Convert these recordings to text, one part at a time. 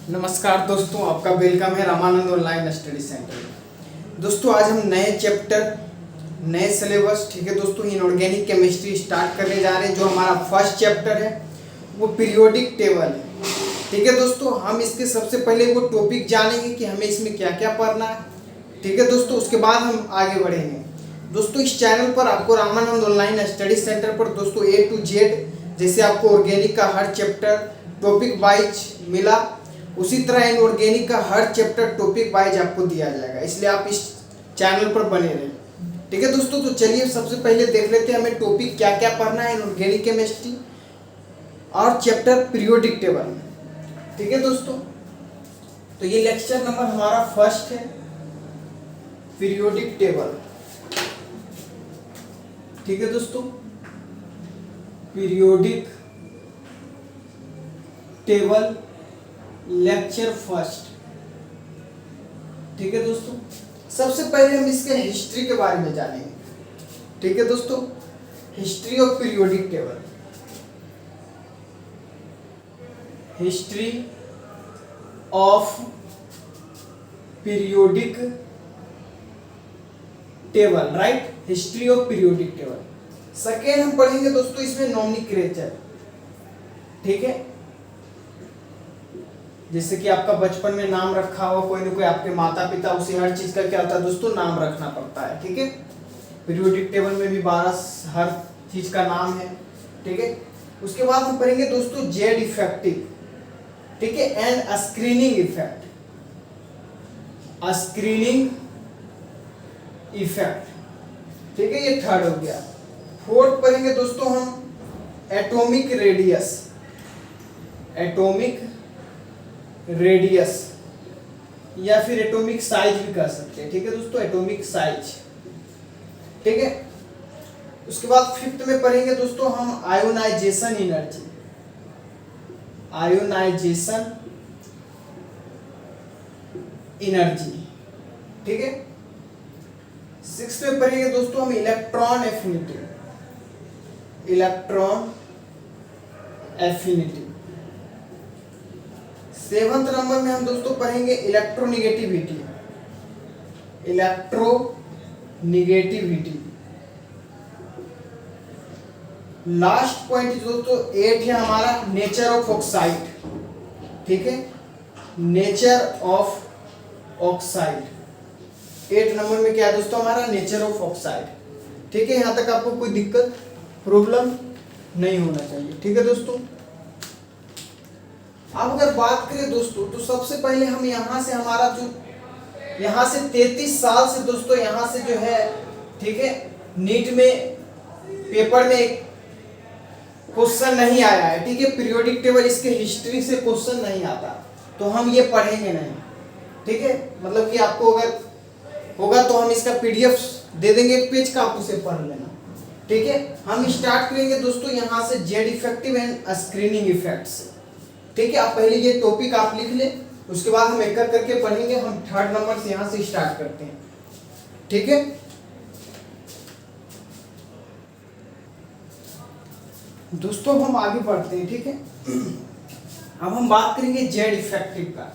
नमस्कार दोस्तों, आपका वेलकम है रामानंद ऑनलाइन स्टडी सेंटर में। दोस्तों आज हम नए चैप्टर, नए सिलेबस, ठीक है दोस्तों, इनऑर्गेनिक केमिस्ट्री स्टार्ट करने जा रहे हैं। जो हमारा फर्स्ट चैप्टर है वो पीरियोडिक टेबल है, ठीक है दोस्तों। हम इसके सबसे पहले वो टॉपिक जानेंगे कि हमें इसमें क्या क्या पढ़ना है, ठीक है दोस्तों। उसके बाद हम आगे बढ़ेंगे। दोस्तों इस चैनल पर आपको रामानंद ऑनलाइन स्टडी सेंटर पर दोस्तों A to Z जैसे आपको ऑर्गेनिक का हर चैप्टर टॉपिक वाइज मिला, उसी तरह इनऑर्गेनिक का हर चैप्टर टॉपिक वाइज आपको दिया जाएगा। इसलिए आप इस चैनल पर बने रहें, ठीक है दोस्तों। तो चलिए सबसे पहले देख लेते हैं हमें टॉपिक क्या क्या पढ़ना है इनऑर्गेनिक केमिस्ट्री और चैप्टर पीरियोडिक टेबल में, ठीक है दोस्तों। तो ये लेक्चर नंबर हमारा फर्स्ट है, पीरियोडिक टेबल, ठीक है दोस्तों। पीरियोडिक टेबल लेक्चर फर्स्ट, ठीक है दोस्तों। सबसे पहले हम इसके हिस्ट्री के बारे में जानेंगे, ठीक है दोस्तों। History of periodic table, history of periodic table, right, history of periodic table. Second हम पढ़ेंगे दोस्तों इसमें नोमेनक्लेचर, ठीक है। जैसे कि आपका बचपन में नाम रखा हुआ कोई ना कोई आपके माता पिता, उसे हर चीज का क्या होता है दोस्तों, नाम रखना पड़ता है, ठीक है। पीरियोडिक टेबल में भी 12 हर चीज का नाम है, ठीक है। उसके बाद हम पढ़ेंगे दोस्तों जेड इफेक्टिव, ठीक है, and screening effect, screening effect, ठीक है, ये थर्ड हो गया। फोर्थ पढ़ेंगे दोस्तों हम एटॉमिक रेडियस, एटॉमिक रेडियस या फिर एटॉमिक साइज भी कह सकते हैं, ठीक है दोस्तों, एटॉमिक साइज, ठीक है। उसके बाद फिफ्थ में पढ़ेंगे दोस्तों हम आयोनाइजेशन एनर्जी, आयोनाइजेशन एनर्जी, ठीक है। सिक्स्थ में पढ़ेंगे दोस्तों हम electron affinity, electron affinity. Seventh number में हम दोस्तों पढ़ेंगे इलेक्ट्रोनिगेटिविटी, इलेक्ट्रोनिगेटिविटी। लास्ट पॉइंट दोस्तों 8 है हमारा नेचर ऑफ ऑक्साइड, ठीक है, नेचर ऑफ ऑक्साइड। 8 नंबर में क्या है दोस्तों हमारा नेचर ऑफ ऑक्साइड, ठीक है। यहां तक आपको कोई दिक्कत प्रॉब्लम नहीं होना चाहिए, ठीक है दोस्तों। अब अगर बात करें दोस्तों तो सबसे पहले हम यहाँ से हमारा जो यहाँ से 33 साल से दोस्तों यहाँ से जो है, ठीक है, नीट में पेपर में एक क्वेश्चन नहीं आया है, ठीक है। पीरियोडिक टेबल इसके हिस्ट्री से क्वेश्चन नहीं आता, तो हम ये पढ़ेंगे नहीं, ठीक है। मतलब कि आपको अगर होगा तो हम इसका PDF दे देंगे एक पेज का, आप उसे पढ़ लेना, ठीक है। हम स्टार्ट करेंगे दोस्तों यहाँ से Z effective and screening effects, ठीक है। आप पहले ये टॉपिक आप लिख ले, उसके बाद हम एक करके पढ़ेंगे। हम थर्ड नंबर से यहाँ से स्टार्ट करते हैं, ठीक है। दोस्तों हम आगे बढ़ते हैं, ठीक है। अब हम बात करेंगे जेड इफेक्टिव का,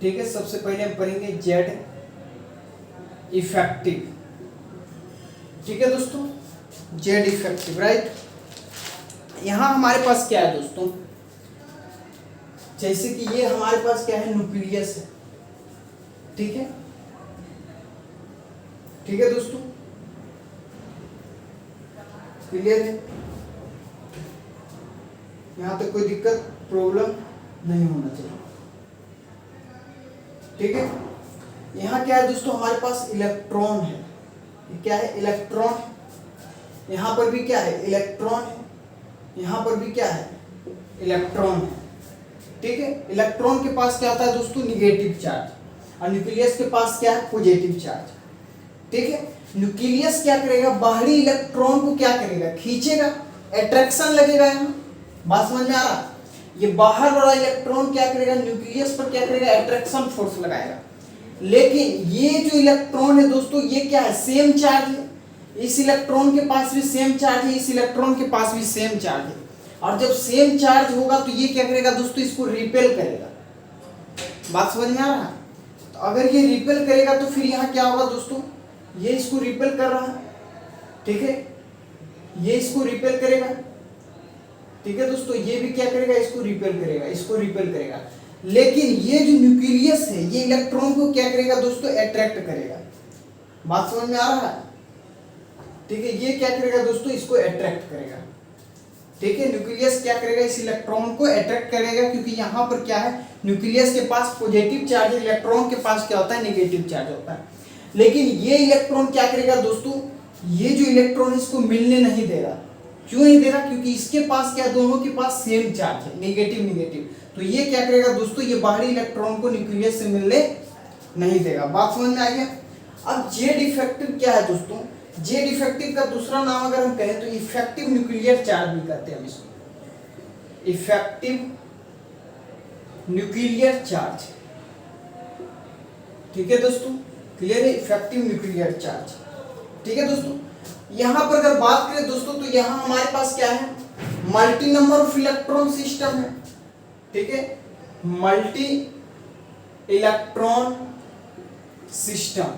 ठीक है। सबसे पहले हम पढ़ेंगे जेड इफेक्टिव, ठीक है दोस्तों, जेड इफेक्टिव, राइट। यहाँ हमारे पास क्या है दोस्तों, जैसे कि ये हमारे पास क्या है, न्यूक्लियस है, ठीक है, ठीक है दोस्तों, क्लियर है। यहां तक कोई दिक्कत प्रॉब्लम नहीं होना चाहिए, ठीक है। यहाँ क्या है दोस्तों हमारे पास इलेक्ट्रॉन है, ये क्या है, इलेक्ट्रॉन। यहाँ पर भी क्या है, इलेक्ट्रॉन है, यहाँ पर भी क्या है, इलेक्ट्रॉन है, ठीक है। इलेक्ट्रॉन के पास क्या होता है दोस्तों, निगेटिव चार्ज, और न्यूक्लियस के पास क्या है, पॉजिटिव चार्ज, ठीक है। न्यूक्लियस क्या करेगा, बाहरी इलेक्ट्रॉन को क्या करेगा, खींचेगा, अट्रैक्शन लगेगा। यहाँ बात समझ में आ रहा, ये बाहर वाला इलेक्ट्रॉन क्या करेगा, न्यूक्लियस पर क्या करेगा, अट्रैक्शन फोर्स लगाएगा। लेकिन ये जो इलेक्ट्रॉन है दोस्तों ये क्या है, सेम चार्ज है, इस इलेक्ट्रॉन के पास भी सेम चार्ज है, इस इलेक्ट्रॉन के पास भी सेम चार्ज है। और जब सेम चार्ज होगा तो ये क्या करेगा दोस्तों, इसको रिपेल करेगा, बात समझ में आ रहा है? तो अगर ये रिपेल करेगा तो फिर यहाँ क्या होगा दोस्तों, ये इसको रिपेल कर रहा है, ठीक है, ये इसको रिपेल करेगा, ठीक है दोस्तों, ये भी क्या करेगा, इसको रिपेल करेगा, इसको रिपेल करेगा। लेकिन ये जो न्यूक्लियस है ये इलेक्ट्रॉन को क्या करेगा दोस्तों, अट्रैक्ट करेगा। बात समझ में आ रहा है? ठीक है, ये क्या करेगा दोस्तों, इसको अट्रैक्ट करेगा, ठीक है, न्यूक्लियस क्या करेगा, इस इलेक्ट्रॉन को अट्रैक्ट करेगा, क्योंकि यहाँ पर क्या है, न्यूक्लियस के पास पॉजिटिव चार्ज है, इलेक्ट्रॉन के पास क्या होता है, नेगेटिव चार्ज होता है। लेकिन ये इलेक्ट्रॉन क्या करेगा दोस्तों, ये जो इलेक्ट्रॉन इसको मिलने नहीं दे रहा। क्यों नहीं दे रहा, क्योंकि इसके पास क्या, दोनों के पास सेम चार्ज है, नेगेटिव नेगेटिव। तो ये क्या करेगा दोस्तों, ये बाहरी इलेक्ट्रॉन को न्यूक्लियस से मिलने नहीं देगा। बात समझ में आ गया? अब जेड इफेक्टिव क्या है दोस्तों, जेड इफेक्टिव का दूसरा नाम अगर हम कहें तो इफेक्टिव न्यूक्लियर चार्ज भी कहते हैं हम इसको, इफेक्टिव न्यूक्लियर चार्ज, ठीक है दोस्तों, क्लियर है, इफेक्टिव न्यूक्लियर चार्ज, ठीक है दोस्तों। यहां पर अगर बात करें दोस्तों तो यहां हमारे पास क्या है, multi number of electron system है, ठीक है, मल्टी इलेक्ट्रॉन सिस्टम,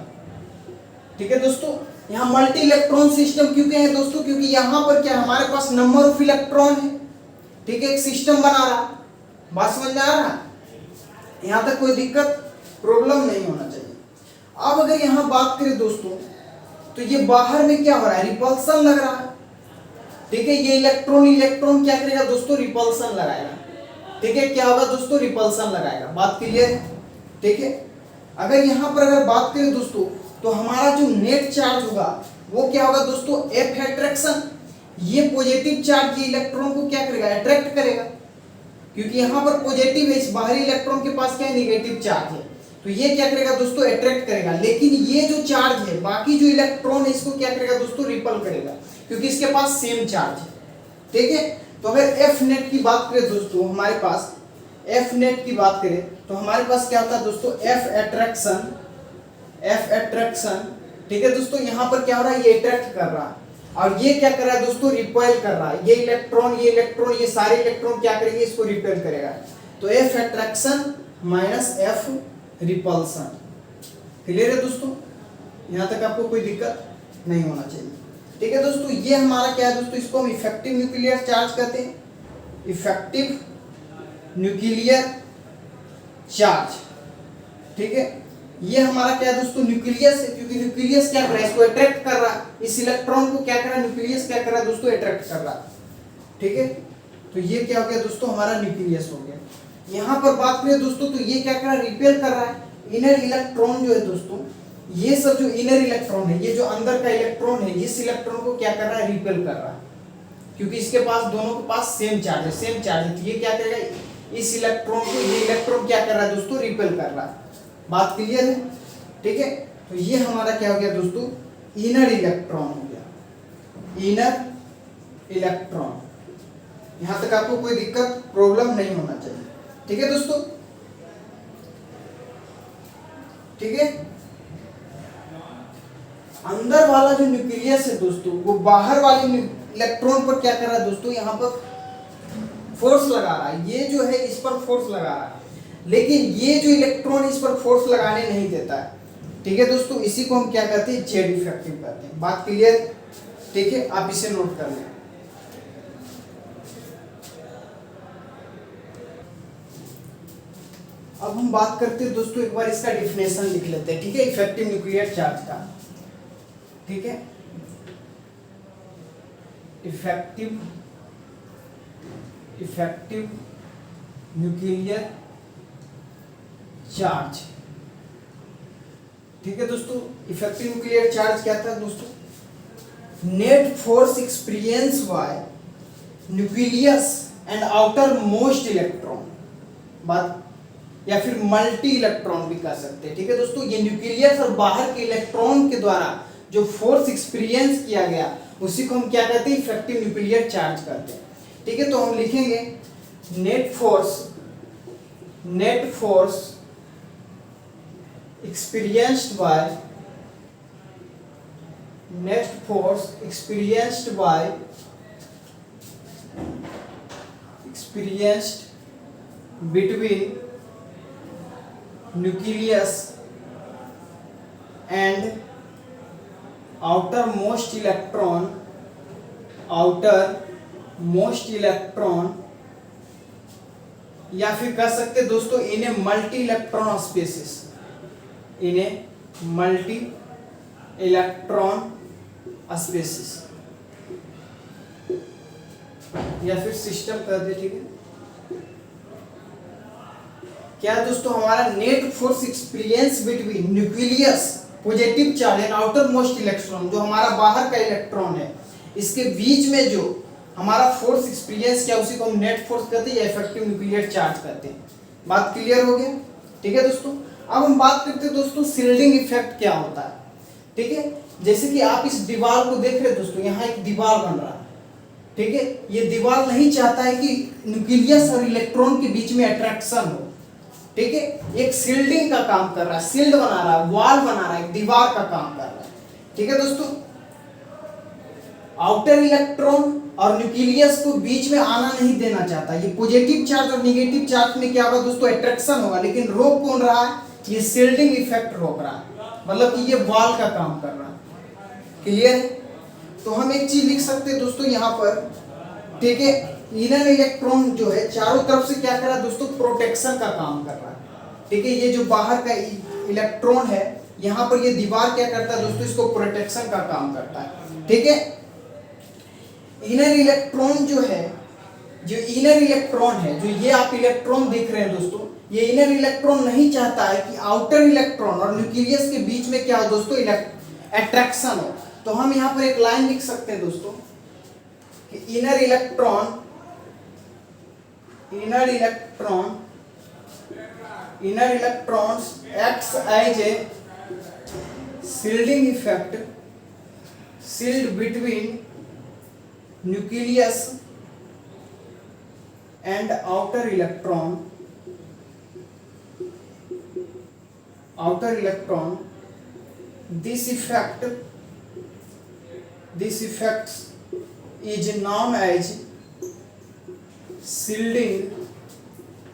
ठीक है दोस्तों। यहाँ मल्टी इलेक्ट्रॉन सिस्टम क्यों कहे हैं दोस्तों, क्योंकि यहाँ पर क्या हमारे पास नंबर ऑफ इलेक्ट्रॉन है, ठीक है, एक सिस्टम बना रहा। बात समझ में आ रहा है? यहाँ तक कोई दिक्कत प्रॉब्लम नहीं होना चाहिए। अब अगर यहाँ बात करें दोस्तों तो ये बाहर में क्या हो रहा है, रिपल्सन लग रहा है, ठीक है, ये इलेक्ट्रॉन इलेक्ट्रॉन क्या करेगा दोस्तों, रिपल्सन लगाएगा, ठीक है, क्या होगा दोस्तों, रिपल्सन लगाएगा। बात क्लियर है? ठीक है, अगर यहाँ पर अगर बात करें दोस्तों तो हमारा जो नेट चार्ज होगा वो क्या होगा दोस्तों, एफ अट्रैक्शन। ये पॉजिटिव चार्ज ये इलेक्ट्रॉन को क्या करेगा, अट्रैक्ट करेगा, क्योंकि यहाँ पर पॉजिटिव है, इस बाहरी इलेक्ट्रॉन के पास क्या है, नेगेटिव चार्ज है, तो ये क्या करेगा दोस्तों, अट्रैक्ट करेगा। लेकिन ये जो चार्ज है, बाकी जो इलेक्ट्रॉन है इसको क्या करेगा दोस्तों, रिपल करेगा, क्योंकि इसके पास सेम चार्ज है, ठीक है। तो अगर एफ नेट की बात करें दोस्तों, हमारे पास एफ नेट की बात करें तो हमारे पास क्या होता है दोस्तों, एफ अट्रैक्शन, एफ अट्रैक्शन, ठीक है दोस्तों। यहाँ पर क्या हो रहा है, ये अट्रैक्ट कर रहा है, और ये क्या कर रहा है दोस्तों, रिपेल कर रहा है। ये इलेक्ट्रॉन ये सारे इलेक्ट्रॉन क्या करेंगे, इसको रिपेल करेगा। तो F attraction minus F repulsion, clear है दोस्तों? यहाँ तक आपको कोई दिक्कत नहीं होना चाहिए, ठीक है दोस्तों। ये हमारा क्या है दोस्तों, इसको हम इफेक्टिव न्यूक्लियर चार्ज कहते हैं, इफेक्टिव न्यूक्लियर चार्ज, ठीक है। ये हमारा क्या है दोस्तों, न्यूक्लियस है, क्योंकि न्यूक्लियस क्या कर रहा है, इसको अट्रैक्ट कर रहा है, इस इलेक्ट्रॉन को क्या कर रहा है, न्यूक्लियस क्या कर रहा है दोस्तों, अट्रैक्ट कर रहा है, ठीक है। तो ये क्या हो गया दोस्तों, हमारा न्यूक्लियस हो गया। यहाँ पर बात करें दोस्तों तो ये क्या कर रहा है, रिपेल कर रहा है। इनर इलेक्ट्रॉन जो है दोस्तों, ये सब जो इनर इलेक्ट्रॉन है, ये जो अंदर का इलेक्ट्रॉन है, इस इलेक्ट्रॉन को क्या कर रहा है, रिपेल कर रहा है, क्योंकि इसके पास दोनों के पास सेम चार्ज है, सेम चार्ज है। तो ये क्या करेगा, इस इलेक्ट्रॉन को ये इलेक्ट्रॉन क्या कर रहा है दोस्तों, रिपेल कर रहा है। बात क्लियर है? ठीक है, तो ये हमारा क्या हो गया दोस्तों, इनर इलेक्ट्रॉन हो गया, इनर इलेक्ट्रॉन। यहां तक आपको कोई दिक्कत प्रॉब्लम नहीं होना चाहिए, ठीक है दोस्तों, ठीक है। अंदर वाला जो न्यूक्लियस है दोस्तों, वो बाहर वाले इलेक्ट्रॉन पर क्या कर रहा है दोस्तों, यहाँ पर फोर्स लगा रहा है। ये जो है इस पर फोर्स लगा रहा है, लेकिन ये जो इलेक्ट्रॉन इस पर फोर्स लगाने नहीं देता है, ठीक है दोस्तों। इसी को हम क्या कहते हैं, जेड इफेक्टिव कहते हैं। बात क्लियर? ठीक है, आप इसे नोट कर लें। अब हम बात करते हैं दोस्तों, एक बार इसका डिफिनेशन लिख लेते हैं, ठीक है, इफेक्टिव न्यूक्लियर चार्ज का, ठीक है। इफेक्टिव न्यूक्लियर चार्ज, ठीक है दोस्तों। इफेक्टिव न्यूक्लियर चार्ज क्या था दोस्तों, net force experience by nucleus and outer most electron, बात या फिर मल्टी इलेक्ट्रॉन भी कह सकते हैं, ठीक है दोस्तों। ये न्यूक्लियस और बाहर के इलेक्ट्रॉन के द्वारा जो फोर्स एक्सपीरियंस किया गया, उसी को हम क्या कहते हैं, इफेक्टिव न्यूक्लियर चार्ज कहते हैं, ठीक है। तो हम लिखेंगे net force experienced between nucleus and outer most electron, या फिर कह सकते दोस्तों इन्हें मल्टी इलेक्ट्रॉन स्पेसिस, या फिर सिस्टम कर दे। ठीक है, क्या दोस्तों हमारा net force experience between nucleus positive charge and outer most electron, जो हमारा बाहर का इलेक्ट्रॉन है, इसके बीच में जो हमारा फोर्स एक्सपीरियंस क्या उसी को हम नेट फोर्स कहते हैं या इफेक्टिव न्यूक्लियर चार्ज कहते हैं। बात क्लियर हो गया? ठीक है दोस्तों, अब हम बात करते हैं दोस्तों शील्डिंग इफेक्ट क्या होता है। ठीक है, जैसे कि आप इस दीवार को देख रहे हैं दोस्तों, यहाँ एक दीवार बन रहा है। ठीक है, ये दीवार नहीं चाहता है कि न्यूक्लियस और इलेक्ट्रॉन के बीच में अट्रैक्शन हो। ठीक है, एक शील्डिंग का काम कर रहा है, शील्ड बना रहा है, वॉल बना रहा है, दीवार का काम कर रहा है। ठीक है दोस्तों, आउटर इलेक्ट्रॉन और न्यूक्लियस को बीच में आना नहीं देना चाहता। ये पॉजिटिव चार्ज और नेगेटिव चार्ज में क्या होगा दोस्तों, अट्रैक्शन होगा, लेकिन रोक कौन रहा है, ये शील्डिंग इफेक्ट रोक रहा है, मतलब कि ये वॉल का काम कर रहा है। क्लियर है? तो हम एक चीज लिख सकते हैं दोस्तों यहाँ पर। ठीक है, इनर इलेक्ट्रॉन जो है चारों तरफ से क्या कर रहा है दोस्तों, प्रोटेक्शन का काम कर रहा है। ठीक है, ये जो बाहर का इलेक्ट्रॉन है, यहाँ पर ये दीवार क्या करता है दोस्तों, इसको प्रोटेक्शन का काम करता है। ठीक है, इनर इलेक्ट्रॉन जो है, जो इनर इलेक्ट्रॉन है, जो ये आप इलेक्ट्रॉन देख रहे हैं दोस्तों, ये इनर इलेक्ट्रॉन नहीं चाहता है कि आउटर इलेक्ट्रॉन और न्यूक्लियस के बीच में क्या हो दोस्तों, अट्रैक्शन हो। तो हम यहाँ पर एक लाइन लिख सकते हैं दोस्तों कि inner electrons acts as a shielding effect, shield between nucleus and outer electron. This effect is known as shielding.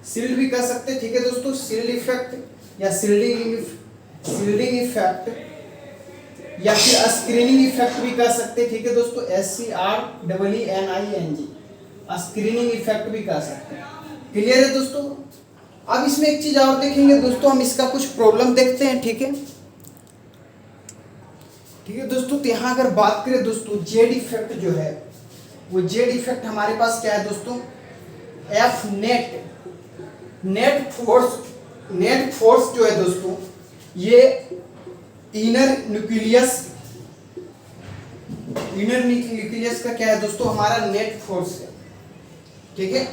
Shield भी कह सकते हैं। ठीक है दोस्तों, शील्ड इफेक्ट या शील्डिंग इफेक्ट या फिर स्क्रीनिंग इफेक्ट भी कह सकते हैं। ठीक है दोस्तों, SCREENING, स्क्रीनिंग इफेक्ट भी कह सकते हैं। क्लियर है दोस्तों? अब इसमें एक चीज और देखेंगे दोस्तों, हम इसका कुछ प्रॉब्लम देखते हैं। ठीक है दोस्तों, तो यहाँ अगर बात करें दोस्तों, जेड इफेक्ट जो है, वो जेड इफेक्ट हमारे पास क्या है दोस्तों, एफ नेट फोर्स जो है दोस्तों, ये इनर न्यूक्लियस का क्या है दोस्तों, हमारा नेट फोर्स है। ठीक है,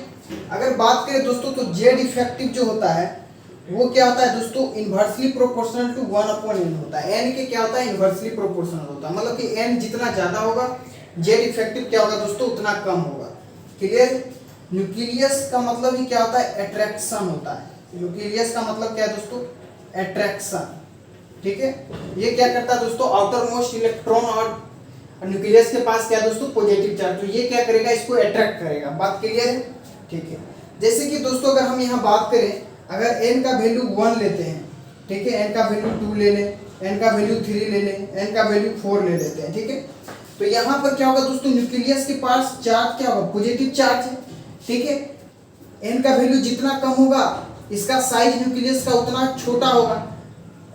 अगर बात करें दोस्तों, तो जेड इफेक्टिव जो होता है वो क्या होता है दोस्तों, इनवर्सली प्रोपोर्शनल टू 1/n होता है। एन के क्या होता है, इनवर्सली प्रोपोर्शनल होता है, मतलब कि एन जितना ज्यादा होगा जेड इफेक्टिव क्या होगा दोस्तों, उतना कम होगा। क्लियर? न्यूक्लियस का मतलब ही क्या होता है, अट्रैक्शन होता है। न्यूक्लियस का मतलब क्या है दोस्तों, अट्रैक्शन। ठीक है, ये क्या करता है दोस्तों, आउटर मोस्ट इलेक्ट्रॉन और न्यूक्लियस के पास क्या है दोस्तों, पॉजिटिव चार्ज, तो ये क्या करेगा, इसको अट्रैक्ट करेगा। बात क्लियर है? ठीक है, जैसे कि दोस्तों अगर हम यहाँ बात करें, अगर n का वैल्यू 1 लेते हैं, ठीक है, n का वैल्यू 2 ले लें, n का वैल्यू 3 ले लें, n का वैल्यू 4 ले लेते हैं। ठीक है, तो यहाँ पर क्या होगा दोस्तों, न्यूक्लियस के पास चार्ज क्या होगा, पॉजिटिव चार्ज है। ठीक है, n का वैल्यू जितना कम होगा, इसका साइज न्यूक्लियस का उतना छोटा होगा।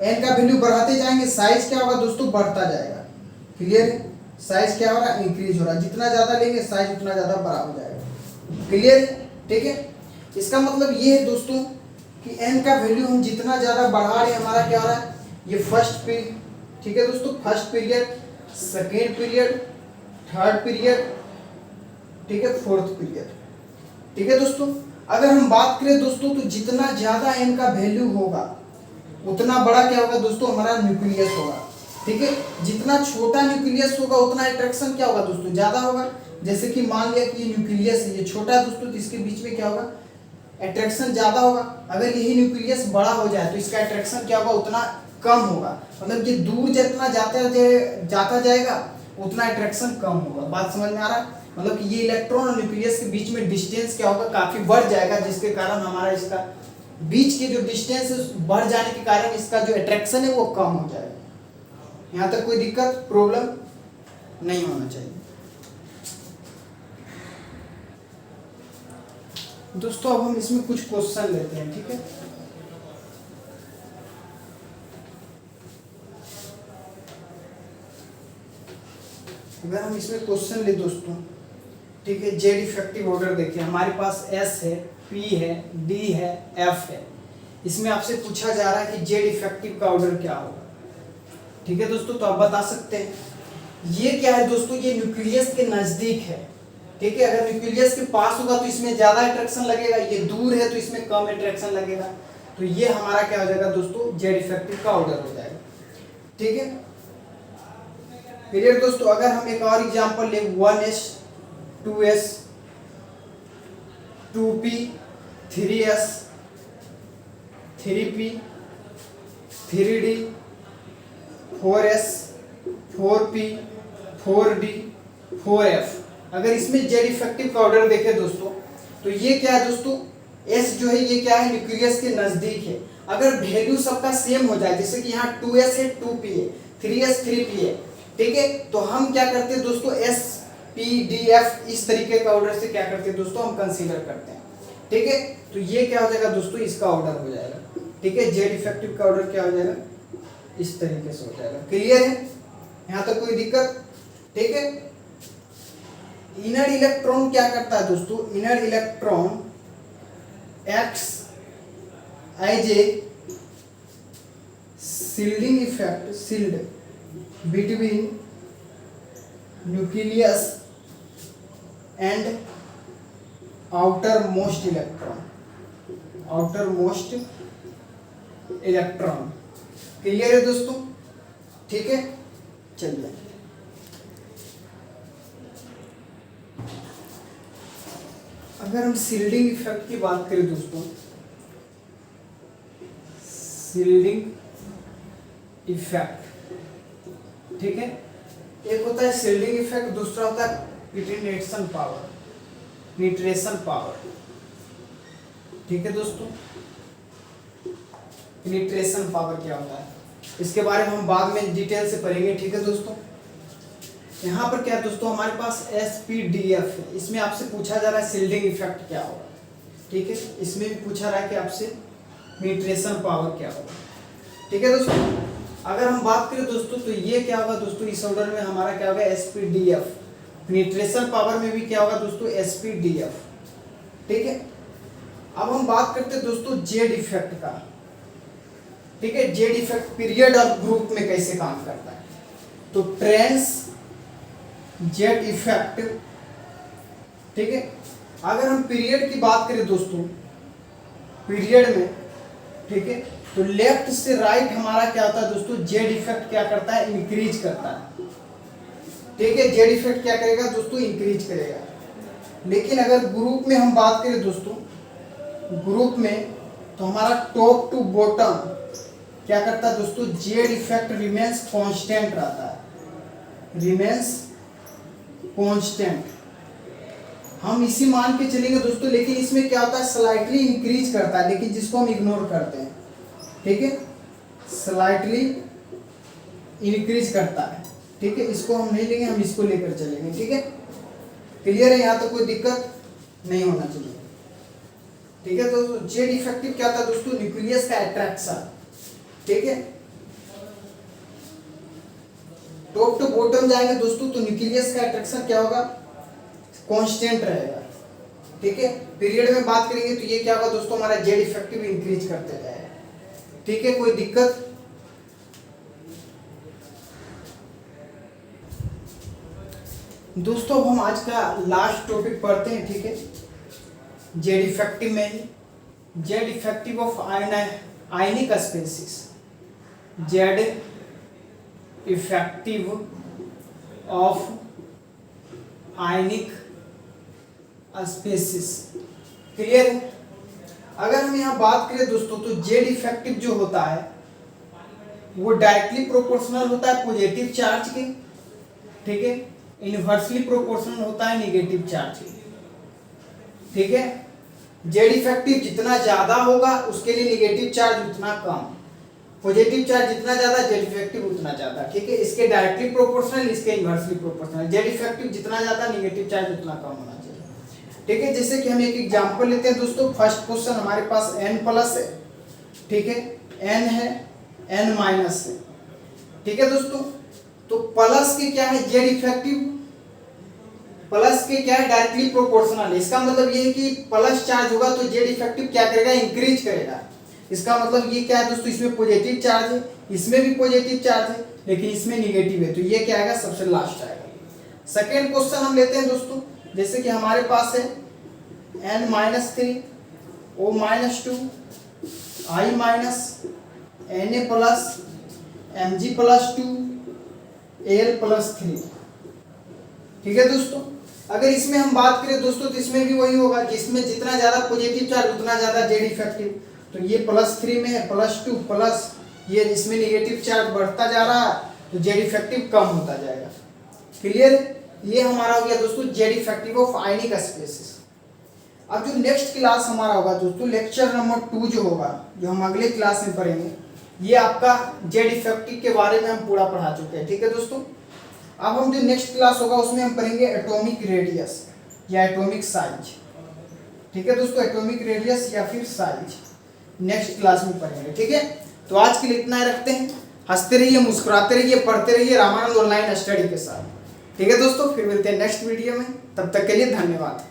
n का वैल्यू बढ़ाते जाएंगे, साइज क्या होगा दोस्तों, बढ़ता जाएगा। क्लियर है? साइज क्या हो रहा है, इंक्रीज हो रहा है। जितना ज्यादा लेंगे साइज उतना ज्यादा बड़ा हो जाएगा। क्लियर है? ठीक है, इसका मतलब ये है दोस्तों कि n का वैल्यू हम जितना ज्यादा बढ़ा रहे हैं, हमारा क्या हो रहा है, ये फर्स्ट पीरियड, ठीक है दोस्तों, first period, second period, third period, ठीक है, फोर्थ पीरियड। ठीक है दोस्तों, अगर हम बात करें दोस्तों, तो जितना ज्यादा n का वैल्यू होगा उतना बड़ा क्या होगा दोस्तों, हमारा न्यूक्लियस होगा। ठीक है, जितना छोटा न्यूक्लियस होगा उतना अट्रैक्शन क्या होगा दोस्तों, ज्यादा होगा। जैसे कि मान लिया कि ये न्यूक्लियस है, ये छोटा है दोस्तों, तो इसके बीच में क्या होगा, अट्रैक्शन ज्यादा होगा। अगर यही न्यूक्लियस बड़ा हो जाए तो इसका अट्रैक्शन क्या होगा, उतना कम होगा। मतलब ये दूर जितना जाता जाएगा उतना अट्रैक्शन कम होगा। बात समझ में आ रहा है? मतलब कि ये इलेक्ट्रॉन और न्यूक्लियस के बीच में डिस्टेंस क्या होगा, काफी बढ़ जाएगा, जिसके कारण हमारा इसका बीच के जो डिस्टेंस है बढ़ जाने के कारण इसका जो अट्रैक्शन है वो कम हो जाएगा। यहाँ तक कोई दिक्कत प्रॉब्लम नहीं होना चाहिए। दोस्तों अब हम इसमें कुछ क्वेश्चन लेते हैं, ठीक है। अगर हम इसमें क्वेश्चन ले दोस्तों, ठीक है, जेड इफेक्टिव ऑर्डर देखिए, हमारे पास एस है, पी है, डी है, एफ है। इसमें आपसे पूछा जा रहा है कि जेड इफेक्टिव का ऑर्डर क्या होगा, ठीक है दोस्तों। तो आप बता सकते हैं ये क्या है दोस्तों, ये न्यूक्लियस के नजदीक है, ठीक है। अगर न्यूक्लियस के पास होगा तो इसमें ज्यादा अट्रैक्शन लगेगा, ये दूर है तो इसमें कम अट्रैक्शन लगेगा। तो ये हमारा क्या हो जाएगा दोस्तों, जेड इफेक्टिव का ऑर्डर हो जाएगा, ठीक है। क्लियर दोस्तों। अगर हम एक और एग्जांपल ले 1s 2s 2p 3s 3p 3d 4s 4p 4d 4f, अगर इसमें जेड इफेक्टिव का ऑर्डर देखें दोस्तों, तो ये क्या है दोस्तों, s जो है ये क्या है, न्यूक्लियस के नजदीक है। अगर वैल्यू सबका सेम हो जाए, जैसे कि यहाँ 2s है 2p है, 3s 3p है, ठीक है, तो हम क्या करते हैं दोस्तों, s p d f इस तरीके का ऑर्डर से क्या करते हैं दोस्तों, हम कंसीडर करते हैं, ठीक है। तो ये क्या हो जाएगा दोस्तों, इसका ऑर्डर हो जाएगा, ठीक है। जेड इफेक्टिव का ऑर्डर क्या हो जाएगा, इस तरीके से हो जाएगा। क्लियर है, यहाँ तक कोई दिक्कत, ठीक है। इनर इलेक्ट्रॉन क्या करता है दोस्तों, inner electron acts as a shielding effect, shield between nucleus and outermost electron, outermost electron। Clear है दोस्तों, ठीक है। चलिए अगर हम शील्डिंग इफेक्ट की बात करें दोस्तों, शील्डिंग इफेक्ट, ठीक है, एक होता है शील्डिंग इफेक्ट, दूसरा होता है पेनिट्रेशन पावर, पेनिट्रेशन पावर, ठीक है दोस्तों। पेनिट्रेशन पावर क्या होता है इसके बारे में हम बाद में डिटेल से पढ़ेंगे, ठीक है दोस्तों। यहाँ पर क्या दोस्तों, हमारे पास SPDF है, इसमें आपसे पूछा जा रहा है शील्डिंग इफेक्ट क्या होगा, ठीक है। इसमें भी पूछा रहा है कि आपसे पेनिट्रेशन पावर क्या होगा, ठीक है दोस्तों। अगर हम बात करें दोस्तों, तो ये क्या होगा दोस्तों, इस ऑर्डर में हमारा क्या होगा, SPDF। पेनिट्रेशन पावर में भी क्या होगा दोस्तों, SPDF, ठीक है। अब हम बात करते हैं दोस्तों जेड इफेक्ट का, ठीक है। जेड इफेक्ट पीरियड और ग्रुप में कैसे काम करता है, तो ट्रांस जेड इफेक्ट, ठीक है। अगर हम पीरियड की बात करें दोस्तों, पीरियड में, ठीक है, तो लेफ्ट से राइट हमारा क्या होता है दोस्तों, जेड इफेक्ट क्या करता है, इंक्रीज करता है, ठीक है। जेड इफेक्ट क्या करेगा दोस्तों, इंक्रीज करेगा। लेकिन अगर ग्रुप में हम बात करें दोस्तों, ग्रुप में तो हमारा टॉप टू बॉटम क्या करता है दोस्तों, जेड इफेक्ट रिमेंस कांस्टेंट रहता है, रिमेंस कांस्टेंट। हम इसी मान के चलेंगे दोस्तों, लेकिन इसमें क्या होता है, स्लाइटली इंक्रीज करता है, लेकिन जिसको हम इग्नोर करते हैं, ठीक है, स्लाइटली इंक्रीज करता है, ठीक है। इसको हम नहीं लेंगे, हम इसको लेकर चलेंगे, ठीक है। क्लियर है, यहाँ तो कोई दिक्कत नहीं होना चाहिए, ठीक है। तो जेड इफेक्टिव क्या था दोस्तों, न्यूक्लियस का अट्रैक्शन, ठीक है। टॉप टू बॉटम जाएंगे दोस्तों, तो न्यूक्लियस का अट्रैक्शन क्या होगा, कांस्टेंट रहेगा, ठीक है। पीरियड में बात करेंगे तो ये क्या होगा दोस्तों, हमारा जेड इफेक्टिव इंक्रीज करते जाएगा, ठीक है। कोई दिक्कत, दोस्तों अब हम आज का लास्ट टॉपिक पढ़ते हैं, ठीक है। जेड इफेक्टिव में ही Z effective of ionic species, Z effective of ionic species. Clear है। अगर हम यहाँ बात करें दोस्तों, तो जेड इफेक्टिव जो होता है वो डायरेक्टली प्रोपोर्शनल होता है पॉजिटिव चार्ज के, ठीक है, इनवर्सली प्रोपोर्शनल होता है नेगेटिव चार्ज के, ठीक है। जेड इफेक्टिव जितना ज्यादा होगा उसके लिए निगेटिव चार्ज उतना कम, पॉजिटिव चार्ज जितना ज्यादा जेड इफेक्टिव उतना ज्यादा, ठीक है। इसके डायरेक्टली प्रोपोर्शनल, इसके इनवर्सली प्रोपोर्शनल। जेड इफेक्टिव जितना ज्यादा निगेटिव चार्ज उतना कम होना चाहिए, ठीक है। जैसे कि हम एक एग्जांपल लेते हैं दोस्तों। फर्स्ट क्वेश्चन हमारे पास n प्लस है, ठीक है, n है, n माइनस है, ठीक है दोस्तों। तो प्लस के क्या है, जेड इफेक्टिव प्लस के क्या है, डायरेक्टली प्रोपोर्शनल है। इसका मतलब ये है कि प्लस चार्ज होगा तो जेड इफेक्टिव क्या करेगा, इंक्रीज करेगा। इसका मतलब ये क्या है दोस्तों, इसमें पॉजिटिव चार्ज है, इसमें भी पॉजिटिव चार्ज है, लेकिन इसमें निगेटिव है, तो ये क्या आएगा, सबसे लास्ट आएगा। सेकेंड क्वेश्चन हम लेते हैं दोस्तों। जैसे कि हमारे पास है n minus 3 O minus 2 I minus Na plus Mg plus 2 Al plus 3, ठीक है दोस्तों। अगर इसमें हम बात करें दोस्तों तो इसमें भी वही होगा, जिसमें जितना ज्यादा पॉजिटिव चार्ज उतना ज्यादा जेड इफेक्टिव। तो ये +3 में है, +2 प्लस ये इसमें निगेटिव चार्ज बढ़ता जा रहा है, तो जेड इफेक्टिव कम होता जाएगा। क्लियर? ये हमारा हो गया दोस्तों Z effective of ionic species. अब जो नेक्स्ट क्लास हमारा होगा दोस्तों, लेक्चर नंबर 2 जो होगा, जो हम अगले क्लास में पढ़ेंगे, ये आपका जेड इफेक्टिव के बारे में हम पूरा पढ़ा चुके हैं, ठीक है दोस्तों। अब हम जो नेक्स्ट क्लास होगा उसमें हम पढ़ेंगे एटॉमिक रेडियस या एटॉमिक साइज, ठीक है दोस्तों। एटॉमिक रेडियस या फिर साइज नेक्स्ट क्लास में पढ़ेंगे, ठीक है। तो आज के लिए इतना ही रखते हैं। हंसते रहिए, मुस्कुराते रहिए, पढ़ते रहिए रामानंद ऑनलाइन स्टडी के साथ, ठीक है दोस्तों। फिर मिलते हैं नेक्स्ट वीडियो में, तब तक के लिए धन्यवाद।